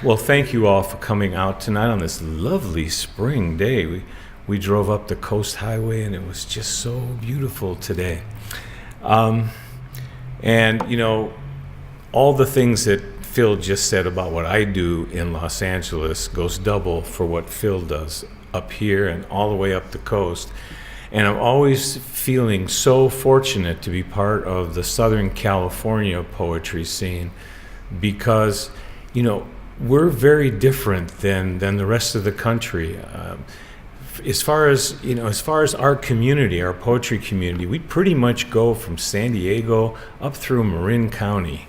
Well, thank you all for coming out tonight on this lovely spring day. We drove up the Coast Highway and it was just so beautiful today. And, you know, all the things that Phil just said about what I do in Los Angeles goes double for what Phil does up here and all the way up the coast. And I'm always feeling so fortunate to be part of the Southern California poetry scene because, you know, we're very different than the rest of the country. As far as our community, our poetry community, we pretty much go from San Diego up through Marin County.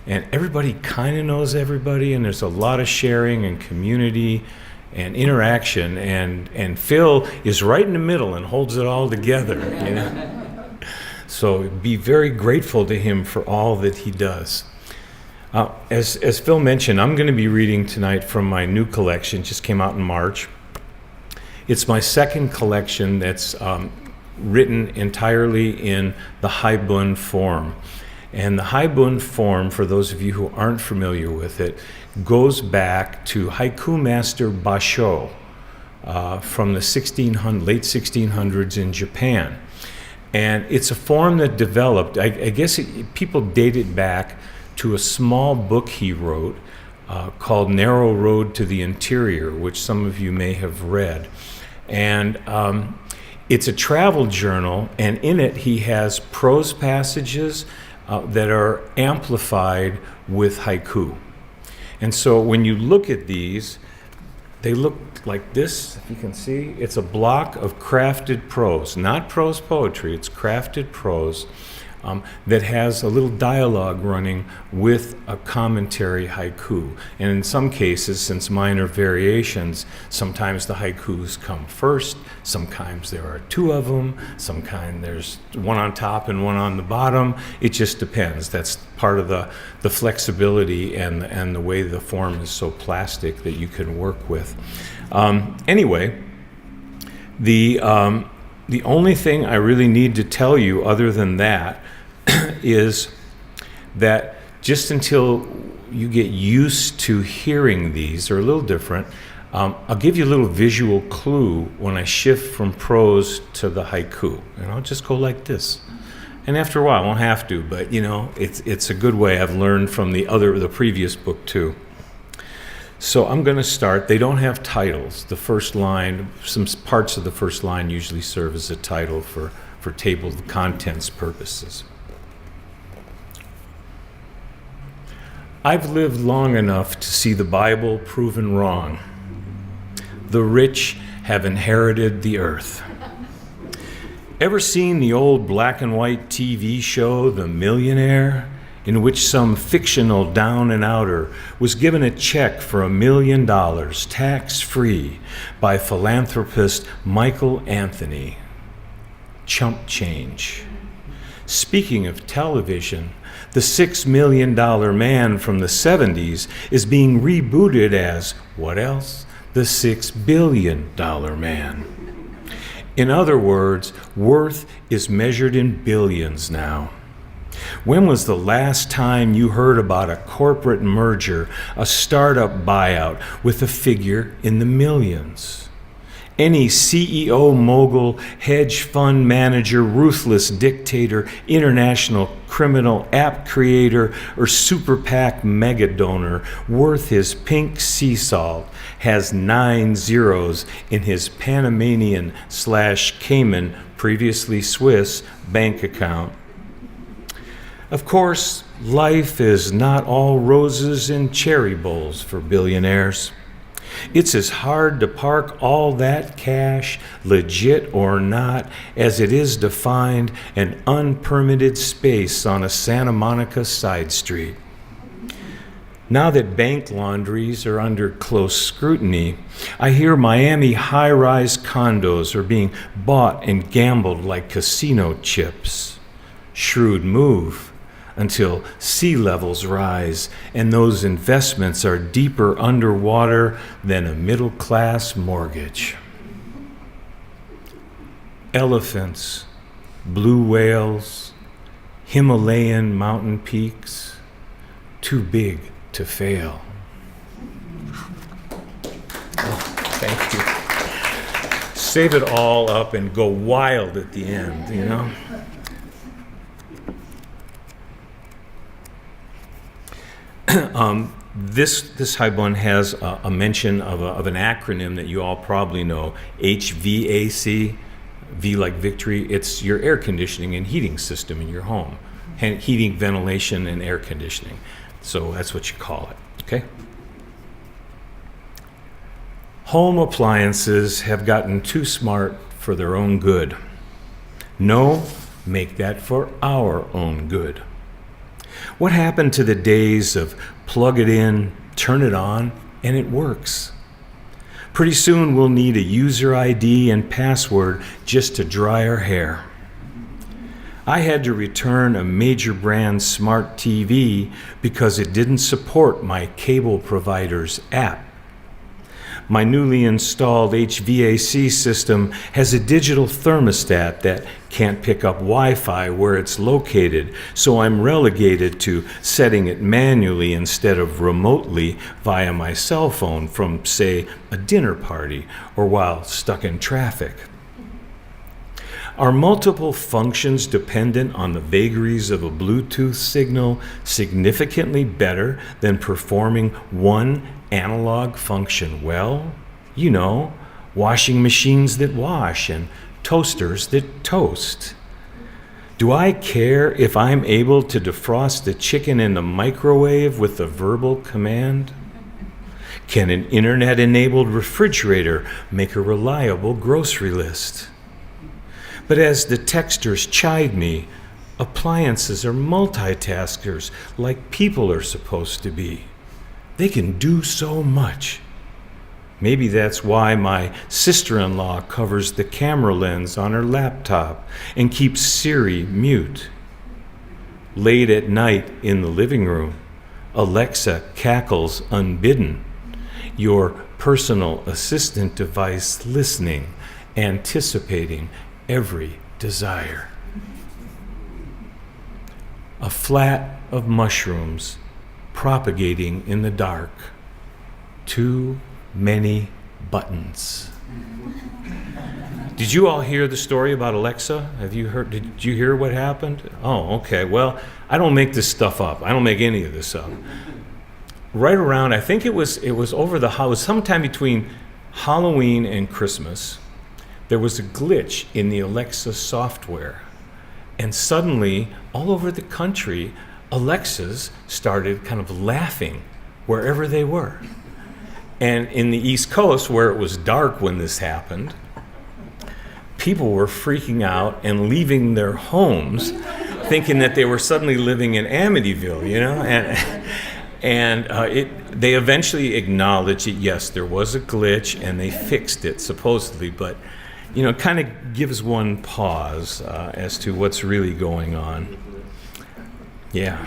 And everybody kind of knows everybody, and there's a lot of sharing and community and interaction. And Phil is right in the middle and holds it all together, you know. So be very grateful to him for all that he does. As Phil mentioned, I'm going to be reading tonight from my new collection, just came out in March. It's my second collection that's written entirely in the Haibun form. And the Haibun form, for those of you who aren't familiar with it, goes back to haiku master Basho from the late 1600s in Japan. And it's a form that developed, I guess people date it back to a small book he wrote called Narrow Road to the Interior, which some of you may have read. And it's a travel journal, and in it he has prose passages that are amplified with haiku. And so when you look at these, they look like this, if you can see. It's a block of crafted prose, not prose poetry, it's crafted prose. That has a little dialogue running with a commentary haiku. And in some cases, since mine are variations, sometimes the haikus come first, sometimes there are two of them, sometimes there's one on top and one on the bottom. It just depends. That's part of the flexibility and the way the form is so plastic that you can work with. Anyway, the only thing I really need to tell you other than that is that just until you get used to hearing these, they're a little different. I'll give you a little visual clue when I shift from prose to the haiku, and I'll just go like this. And after a while, I won't have to, but you know, it's a good way. I've learned from the previous book too. So I'm going to start. They don't have titles. The first line, some parts of the first line usually serve as a title for table of contents purposes. I've lived long enough to see the Bible proven wrong. The rich have inherited the earth. Ever seen the old black and white TV show, The Millionaire, in which some fictional down and outer was given a check for $1 million, tax-free, by philanthropist Michael Anthony? Chump change. Speaking of television, the $6 million man from the 70s is being rebooted as, what else? The $6 billion man. In other words, worth is measured in billions now. When was the last time you heard about a corporate merger, a startup buyout with a figure in the millions? Any CEO mogul, hedge fund manager, ruthless dictator, international criminal, app creator, or super PAC mega donor worth his pink sea salt has 9 zeros in his Panamanian/Cayman, previously Swiss, bank account. Of course, life is not all roses and cherry bowls for billionaires. It's as hard to park all that cash, legit or not, as it is to find an unpermitted space on a Santa Monica side street. Now that bank laundries are under close scrutiny, I hear Miami high-rise condos are being bought and gambled like casino chips. Shrewd move. Until sea levels rise and those investments are deeper underwater than a middle-class mortgage. Elephants, blue whales, Himalayan mountain peaks, too big to fail. Thank you. Save it all up and go wild at the end, you know? This high bun has a mention of an acronym that you all probably know, HVAC, V like victory. It's your air conditioning and heating system in your home. Heating, ventilation, and air conditioning. So that's what you call it, okay? Home appliances have gotten too smart for their own good. No, make that for our own good. What happened to the days of plug it in, turn it on, and it works? Pretty soon we'll need a user ID and password just to dry our hair. I had to return a major brand smart TV because it didn't support my cable provider's app. My newly installed HVAC system has a digital thermostat that can't pick up Wi-Fi where it's located, so I'm relegated to setting it manually instead of remotely via my cell phone from, say, a dinner party or while stuck in traffic. Are multiple functions dependent on the vagaries of a Bluetooth signal significantly better than performing one analog function well? You know, washing machines that wash and toasters that toast. Do I care if I'm able to defrost the chicken in the microwave with a verbal command? Can an internet-enabled refrigerator make a reliable grocery list? But as the texters chide me, appliances are multitaskers like people are supposed to be. They can do so much. Maybe that's why my sister-in-law covers the camera lens on her laptop and keeps Siri mute. Late at night in the living room, Alexa cackles unbidden, your personal assistant device listening, anticipating every desire. A flat of mushrooms propagating in the dark. Too many buttons. Did you all hear the story about Alexa? Did you hear what happened? Oh, okay. Well, I don't make this stuff up. I don't make any of this up. Right around, I think it was over the house, sometime between Halloween and Christmas, there was a glitch in the Alexa software. And suddenly, all over the country, Alexas started kind of laughing wherever they were. And in the East Coast, where it was dark when this happened, people were freaking out and leaving their homes thinking that they were suddenly living in Amityville, you know? They eventually acknowledged that, yes, there was a glitch, and they fixed it, supposedly, but you know, it kind of gives one pause as to what's really going on. Yeah.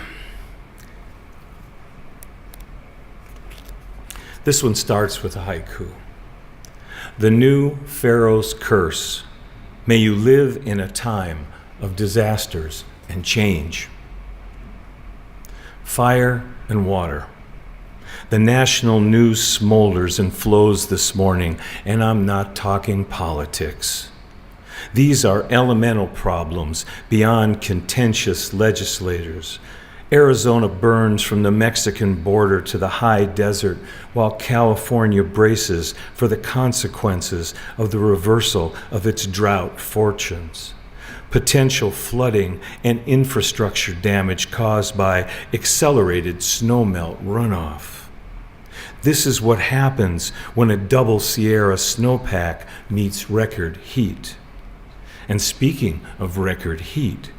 This one starts with a haiku. The new Pharaoh's curse. May you live in a time of disasters and change. Fire and water. The national news smolders and flows this morning, and I'm not talking politics. These are elemental problems beyond contentious legislators. Arizona burns from the Mexican border to the high desert, while California braces for the consequences of the reversal of its drought fortunes. Potential flooding and infrastructure damage caused by accelerated snowmelt runoff. This is what happens when a double Sierra snowpack meets record heat. And speaking of record heat,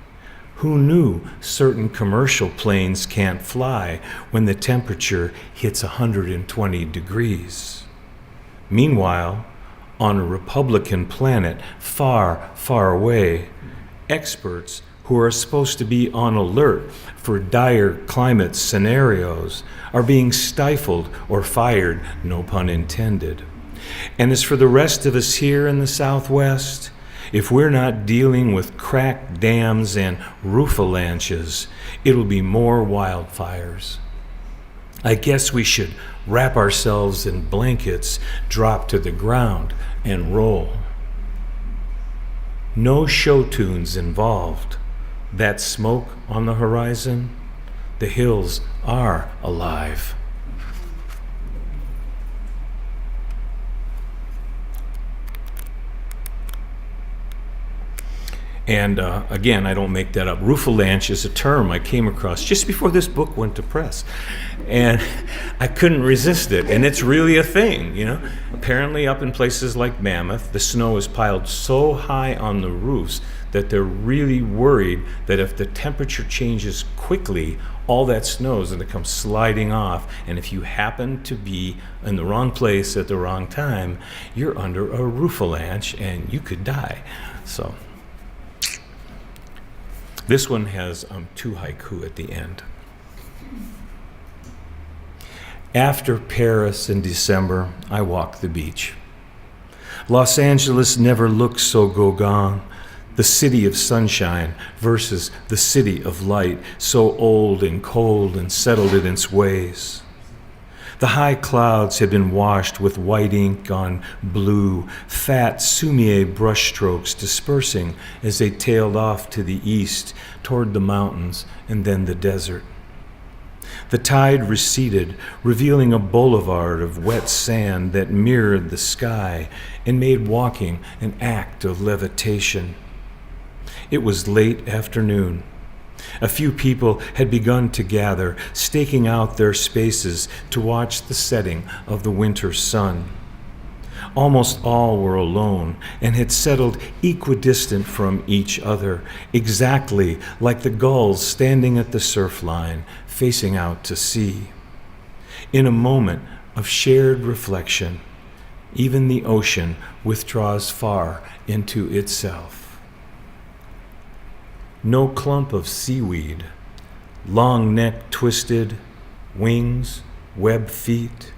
who knew certain commercial planes can't fly when the temperature hits 120 degrees? Meanwhile, on a Republican planet far, far away, experts who are supposed to be on alert for dire climate scenarios are being stifled or fired, no pun intended. And as for the rest of us here in the Southwest, if we're not dealing with cracked dams and roof avalanches, it'll be more wildfires. I guess we should wrap ourselves in blankets, drop to the ground, and roll. No show tunes involved. That smoke on the horizon, the hills are alive. And again, I don't make that up. Roofalanche is a term I came across just before this book went to press. And I couldn't resist it. And it's really a thing, you know. Apparently up in places like Mammoth, the snow is piled so high on the roofs that they're really worried that if the temperature changes quickly, all that snow is going to come sliding off. And if you happen to be in the wrong place at the wrong time, you're under a roofalanche and you could die. So this one has 2 haiku at the end. After Paris in December, I walk the beach. Los Angeles never looked so Gauguin, the city of sunshine versus the city of light, so old and cold and settled in its ways. The high clouds had been washed with white ink on blue, fat Sumier brushstrokes dispersing as they tailed off to the east toward the mountains and then the desert. The tide receded, revealing a boulevard of wet sand that mirrored the sky and made walking an act of levitation. It was late afternoon. A few people had begun to gather, staking out their spaces to watch the setting of the winter sun. Almost all were alone and had settled equidistant from each other, exactly like the gulls standing at the surf line, facing out to sea. In a moment of shared reflection, even the ocean withdraws far into itself. No clump of seaweed, long neck twisted, wings, webbed feet,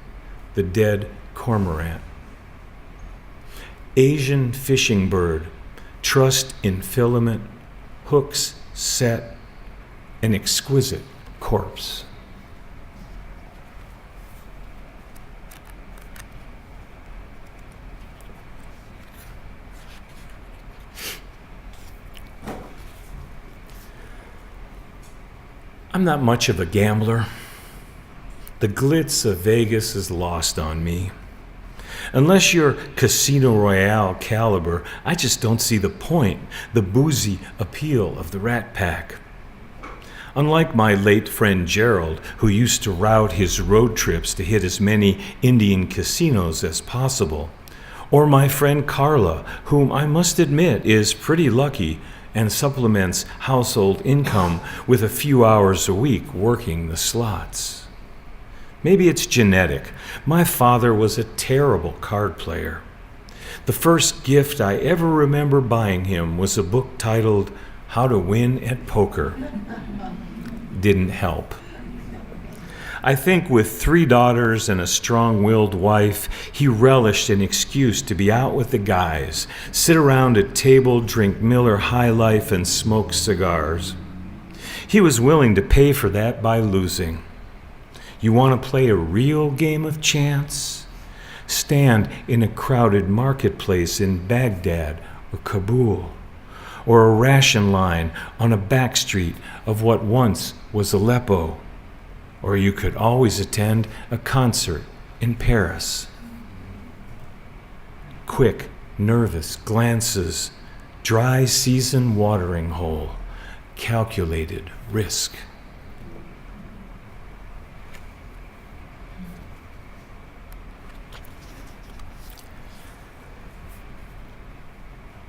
the dead cormorant. Asian fishing bird, trussed in filament, hooks set, an exquisite corpse. I'm not much of a gambler. The glitz of Vegas is lost on me. Unless you're Casino Royale caliber, I just don't see the point, the boozy appeal of the Rat Pack. Unlike my late friend Gerald, who used to route his road trips to hit as many Indian casinos as possible, or my friend Carla, whom I must admit is pretty lucky and supplements household income with a few hours a week working the slots. Maybe it's genetic. My father was a terrible card player. The first gift I ever remember buying him was a book titled How to Win at Poker. Didn't help. I think with 3 daughters and a strong-willed wife, he relished an excuse to be out with the guys, sit around a table, drink Miller High Life, and smoke cigars. He was willing to pay for that by losing. You want to play a real game of chance? Stand in a crowded marketplace in Baghdad or Kabul, or a ration line on a back street of what once was Aleppo. Or you could always attend a concert in Paris. Quick, nervous glances, dry season watering hole, calculated risk.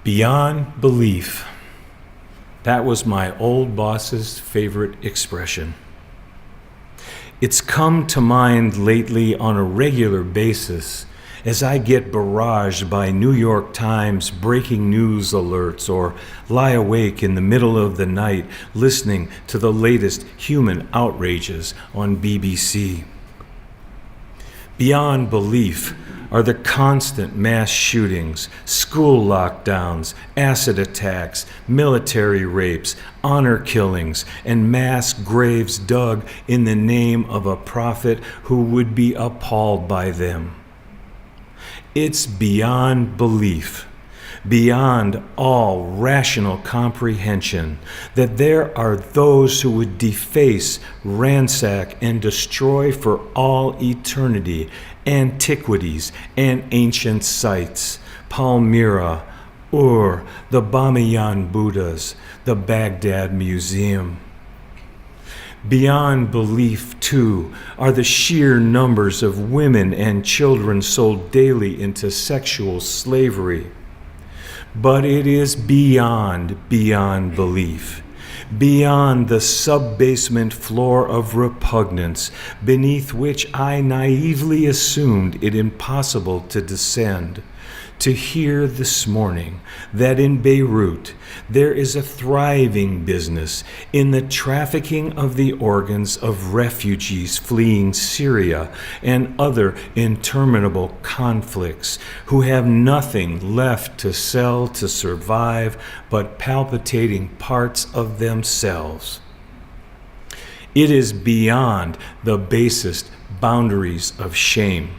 Beyond belief. That was my old boss's favorite expression. It's come to mind lately on a regular basis as I get barraged by New York Times breaking news alerts or lie awake in the middle of the night listening to the latest human outrages on BBC. Beyond belief are the constant mass shootings, school lockdowns, acid attacks, military rapes, honor killings, and mass graves dug in the name of a prophet who would be appalled by them. It's beyond belief, beyond all rational comprehension, that there are those who would deface, ransack, and destroy for all eternity antiquities and ancient sites, Palmyra, Ur, the Bamiyan Buddhas, the Baghdad Museum. Beyond belief, too, are the sheer numbers of women and children sold daily into sexual slavery. But it is beyond belief, beyond the sub-basement floor of repugnance beneath which I naively assumed it impossible to descend, to hear this morning that in Beirut there is a thriving business in the trafficking of the organs of refugees fleeing Syria and other interminable conflicts who have nothing left to sell to survive but palpitating parts of themselves. It is beyond the basest boundaries of shame,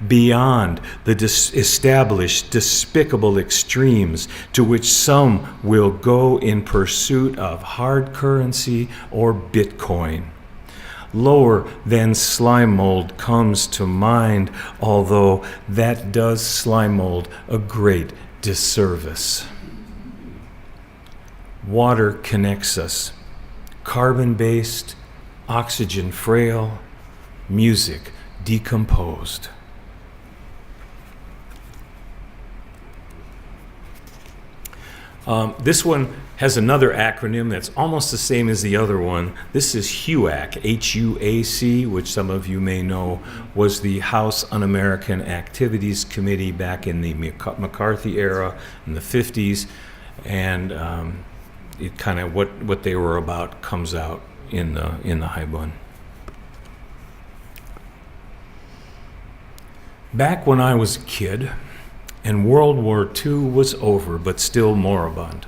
beyond the established despicable extremes to which some will go in pursuit of hard currency or Bitcoin. Lower than slime mold comes to mind, although that does slime mold a great disservice. Water connects us, carbon-based, oxygen frail, music decomposed. This one has another acronym that's almost the same as the other one. This is HUAC, H-U-A-C, which some of you may know was the House Un-American Activities Committee back in the McCarthy era in the 50s. And it kind of what they were about comes out in the Haibun. Back when I was a kid, and World War II was over, but still moribund,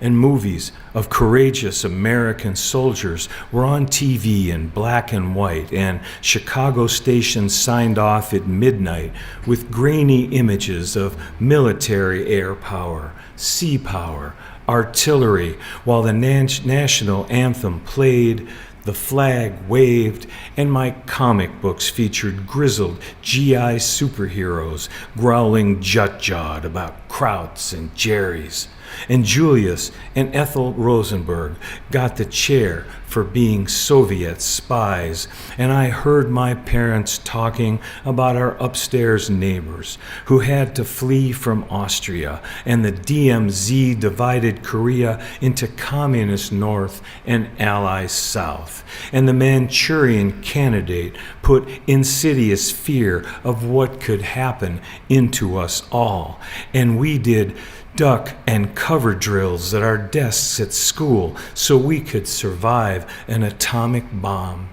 and movies of courageous American soldiers were on TV in black and white, and Chicago stations signed off at midnight with grainy images of military air power, sea power, artillery, while the national anthem played, the flag waved, and my comic books featured grizzled GI superheroes growling jut-jawed about Krauts and Jerry's. And Julius and Ethel Rosenberg got the chair for being Soviet spies. And I heard my parents talking about our upstairs neighbors who had to flee from Austria, and the DMZ divided Korea into communist North and Allies South. And the Manchurian Candidate put insidious fear of what could happen into us all. And we did duck and cover drills at our desks at school so we could survive an atomic bomb.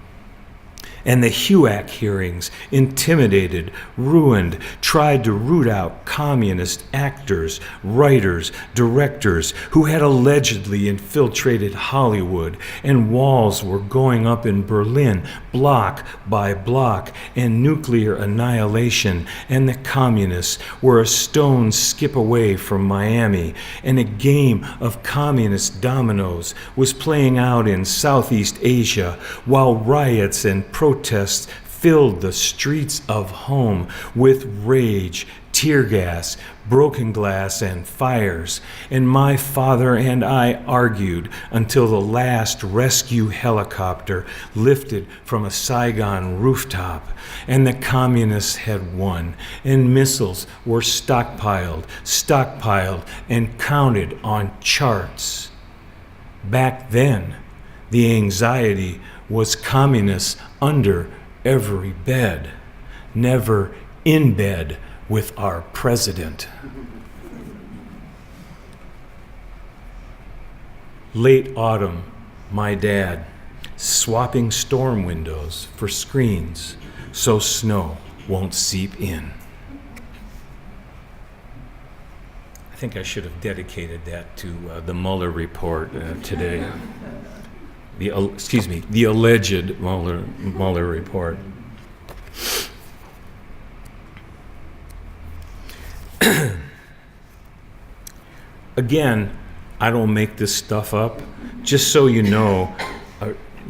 And the HUAC hearings intimidated, ruined, tried to root out communist actors, writers, directors who had allegedly infiltrated Hollywood, and walls were going up in Berlin, block by block, and nuclear annihilation, and the communists were a stone's skip away from Miami, and a game of communist dominoes was playing out in Southeast Asia, while riots and protests filled the streets of home with rage, tear gas, broken glass, and fires. And my father and I argued until the last rescue helicopter lifted from a Saigon rooftop, and the communists had won, and missiles were stockpiled, and counted on charts. Back then, the anxiety was communists under every bed, never in bed with our president. Late autumn, my dad, swapping storm windows for screens so snow won't seep in. think I should have dedicated that to the Mueller report today. The alleged Mueller report. Again, I don't make this stuff up. Just so you know,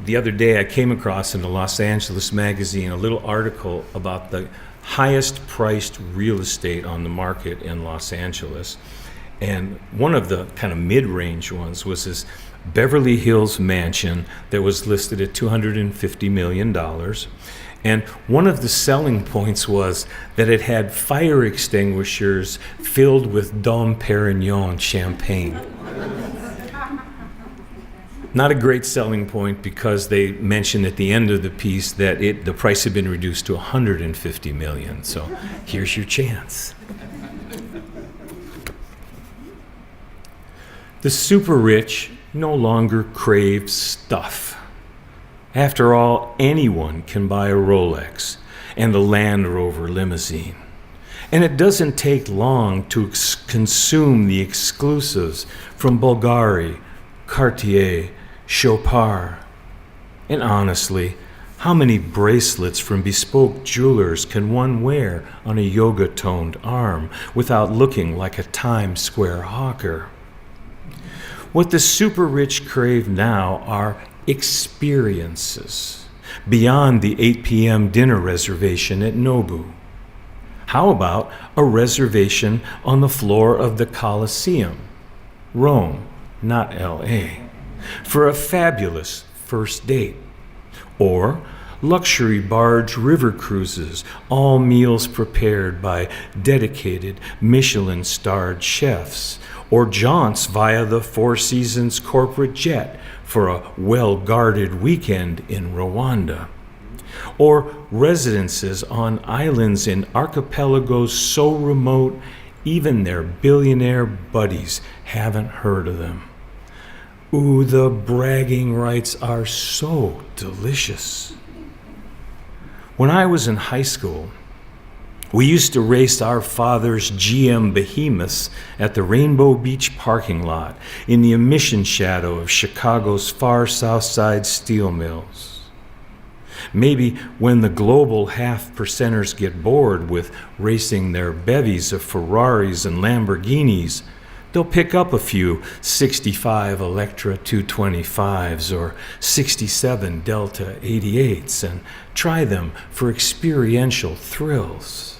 the other day I came across in the Los Angeles magazine a little article about the highest priced real estate on the market in Los Angeles. And one of the kind of mid-range ones was this Beverly Hills mansion that was listed at $250 million. And one of the selling points was that it had fire extinguishers filled with Dom Perignon champagne. Not a great selling point because they mentioned at the end of the piece that the price had been reduced to $150 million. So here's your chance. The super rich no longer crave stuff. After all, anyone can buy a Rolex and a Land Rover limousine. And it doesn't take long to consume the exclusives from Bulgari, Cartier, Chopard. And honestly, how many bracelets from bespoke jewelers can one wear on a yoga-toned arm without looking like a Times Square hawker? What the super rich crave now are experiences beyond the 8 p.m. dinner reservation at Nobu. How about a reservation on the floor of the Colosseum, Rome, not L.A., for a fabulous first date? Or luxury barge river cruises, all meals prepared by dedicated Michelin-starred chefs, or jaunts via the Four Seasons corporate jet for a well-guarded weekend in Rwanda, or residences on islands in archipelagos so remote even their billionaire buddies haven't heard of them. Ooh, the bragging rights are so delicious. When I was in high school, we used to race our father's GM behemoths at the Rainbow Beach parking lot in the emission shadow of Chicago's far south side steel mills. Maybe when the global half-percenters get bored with racing their bevies of Ferraris and Lamborghinis, they'll pick up a few 65 Electra 225s or 67 Delta 88s and try them for experiential thrills.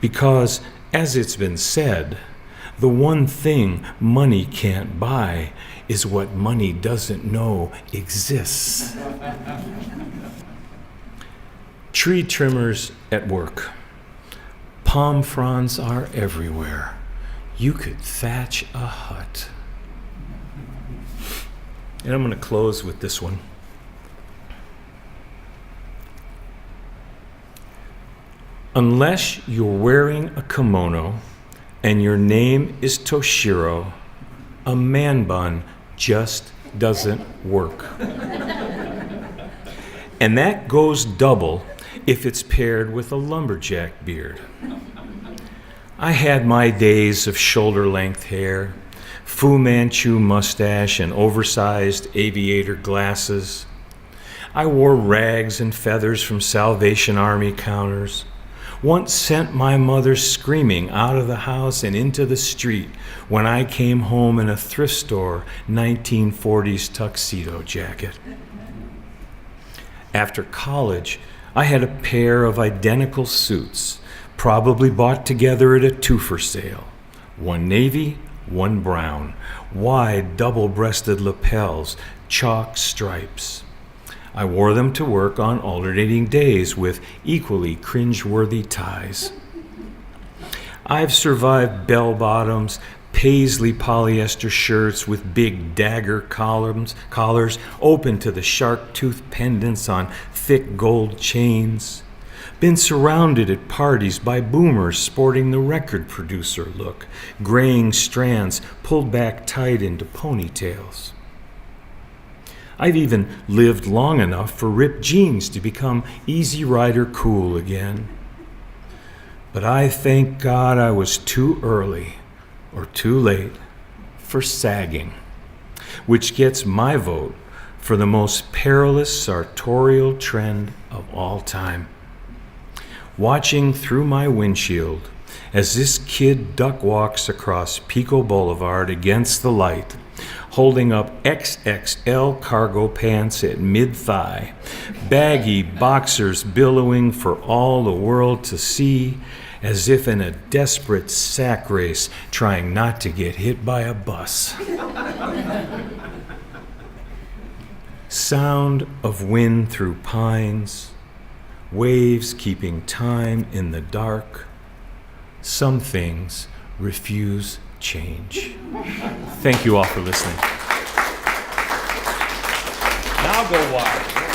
Because, as it's been said, the one thing money can't buy is what money doesn't know exists. Tree trimmers at work. Palm fronds are everywhere. You could thatch a hut. And I'm going to close with this one. Unless you're wearing a kimono and your name is Toshiro, a man bun just doesn't work. And that goes double if it's paired with a lumberjack beard. I had my days of shoulder-length hair, Fu Manchu mustache, and oversized aviator glasses. I wore rags and feathers from Salvation Army counters. Once sent my mother screaming out of the house and into the street when I came home in a thrift store 1940s tuxedo jacket. After college, I had a pair of identical suits, probably bought together at a two-for sale. One navy, one brown, wide double-breasted lapels, chalk stripes. I wore them to work on alternating days with equally cringe-worthy ties. I've survived bell-bottoms, paisley polyester shirts with big dagger collars open to the shark-tooth pendants on thick gold chains. Been surrounded at parties by boomers sporting the record producer look, graying strands pulled back tight into ponytails. I've even lived long enough for ripped jeans to become Easy Rider cool again. But I thank God I was too early, or too late for sagging, which gets my vote for the most perilous sartorial trend of all time. Watching through my windshield as this kid duck walks across Pico Boulevard against the light, holding up XXL cargo pants at mid-thigh, baggy boxers billowing for all the world to see, as if in a desperate sack race trying not to get hit by a bus. Sound of wind through pines, waves keeping time in the dark. Some things refuse change. Thank you all for listening. Now go wild.